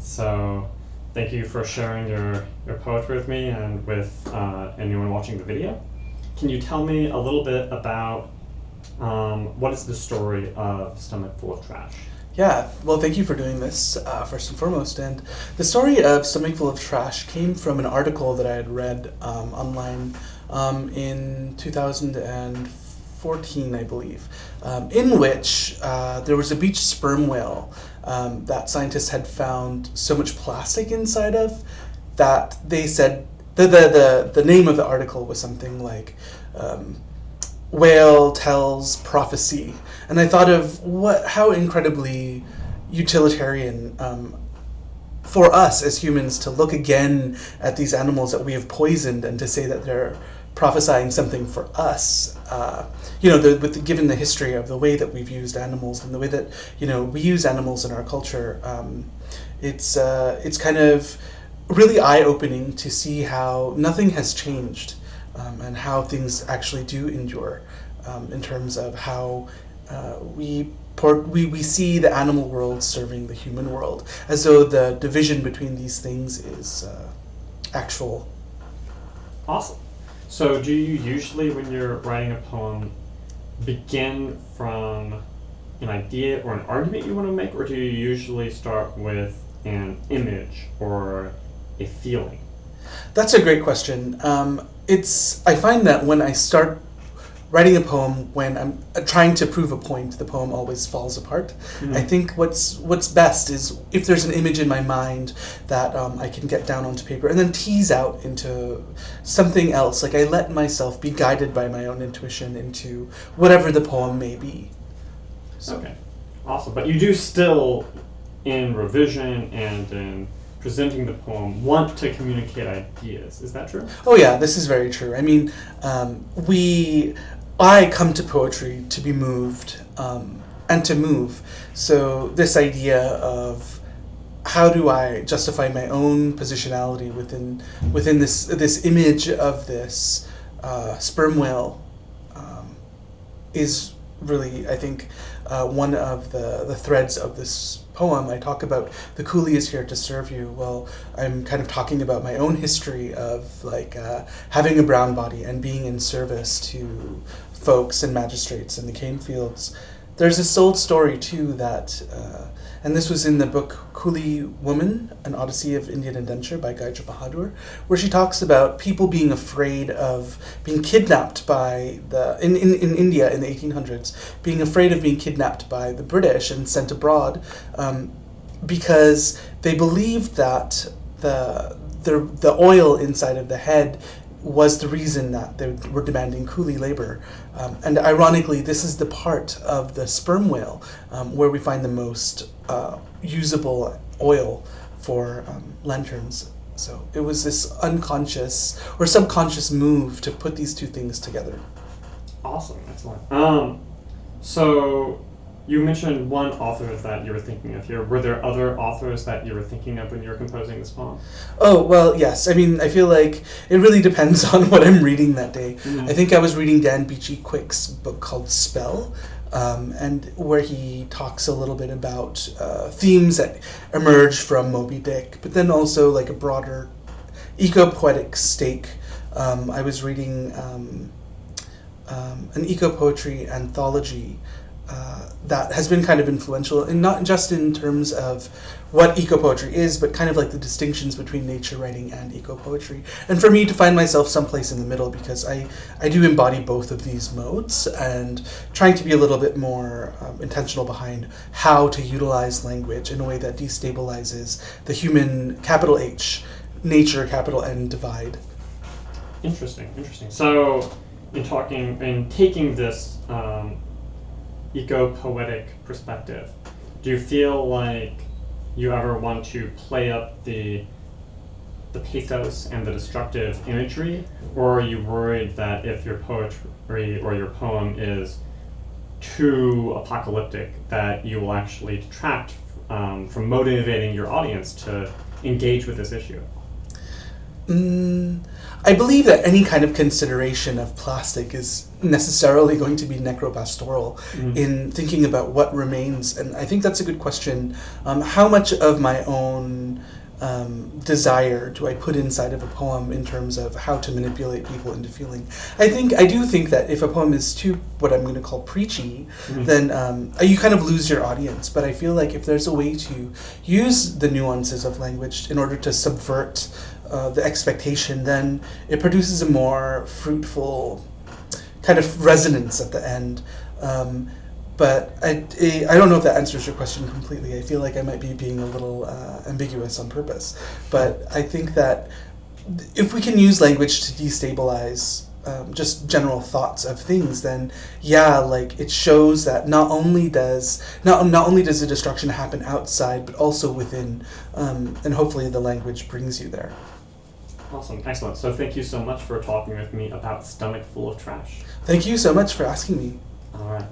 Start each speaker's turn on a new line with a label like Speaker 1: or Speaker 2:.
Speaker 1: So thank you for sharing your poetry with me and with anyone watching the video. Can you tell me a little bit about what is the story of Stomach Full of Trash?
Speaker 2: Yeah, well, thank you for doing this, first and foremost. And the story of Stomach Full of Trash came from an article that I had read online in 2014, I believe, in which there was a beach sperm whale that scientists had found so much plastic inside of that they said the name of the article was something like whale tells prophecy, and I thought of how incredibly utilitarian for us as humans to look again at these animals that we have poisoned and to say that they're prophesying something for us. Given the history of the way that we've used animals and the way that we use animals in our culture, it's kind of really eye-opening to see how nothing has changed, and how things actually do endure, in terms of how we see the animal world serving the human world, as though the division between these things is actual.
Speaker 1: Awesome. So do you usually, when you're writing a poem, begin from an idea or an argument you want to make, or do you usually start with an image or a feeling?
Speaker 2: That's a great question. I find that when I start writing a poem, when I'm trying to prove a point, the poem always falls apart.
Speaker 1: Mm-hmm.
Speaker 2: I think what's best is if there's an image in my mind that I can get down onto paper and then tease out into something else. Like I let myself be guided by my own intuition into whatever the poem may be. So.
Speaker 1: Okay, awesome. But you do still, in revision and in presenting the poem, want to communicate ideas. Is that true?
Speaker 2: Oh yeah, this is very true. I mean, I come to poetry to be moved, and to move. So this idea of how do I justify my own positionality within this image of this sperm whale, is really, I think, one of the threads of this poem. I talk about the coolie is here to serve you. Well, I'm kind of talking about my own history of having a brown body and being in service to folks and magistrates in the cane fields. There's this old story too that, and this was in the book Coolie Woman, An Odyssey of Indian Adventure by Gayatri Bahadur, where she talks about people being afraid of being kidnapped by in India in the 1800s, being afraid of being kidnapped by the British and sent abroad, because they believed that the oil inside of the head was the reason that they were demanding coolie labor. And ironically, this is the part of the sperm whale where we find the most usable oil for lanterns. So it was this unconscious or subconscious move to put these two things together.
Speaker 1: Awesome, excellent. So you mentioned one author that you were thinking of here. Were there other authors that you were thinking of when you were composing this poem?
Speaker 2: Oh, well, yes. I mean, I feel like it really depends on what I'm reading that day.
Speaker 1: Mm-hmm.
Speaker 2: I think I was reading Dan Beachy Quick's book called Spell, and where he talks a little bit about themes that emerge from Moby Dick, but then also like a broader eco-poetic stake. I was reading an eco-poetry anthology that has been kind of influential, and not just in terms of what eco-poetry is, but kind of like the distinctions between nature writing and eco-poetry. And for me to find myself someplace in the middle, because I do embody both of these modes, and trying to be a little bit more intentional behind how to utilize language in a way that destabilizes the human, capital H, nature, capital N divide.
Speaker 1: Interesting. So in taking this eco-poetic perspective, do you feel like you ever want to play up the pathos and the destructive imagery, or are you worried that if your poetry or your poem is too apocalyptic, that you will actually detract from motivating your audience to engage with this issue?
Speaker 2: I believe that any kind of consideration of plastic is necessarily going to be necropastoral in thinking about what remains, and I think that's a good question. How much of my own desire do I put inside of a poem in terms of how to manipulate people into feeling? I do think that if a poem is too, what I'm going to call preachy, then you kind of lose your audience. But I feel like if there's a way to use the nuances of language in order to subvert the expectation, then it produces a more fruitful kind of resonance at the end. But I don't know if that answers your question completely. I feel like I might be being a little ambiguous on purpose. But I think that if we can use language to destabilize just general thoughts of things, then yeah, like it shows that not only does the destruction happen outside, but also within, and hopefully the language brings you there.
Speaker 1: Awesome, excellent. So thank you so much for talking with me about Stomach Full of Trash.
Speaker 2: Thank you so much for asking me.
Speaker 1: All right.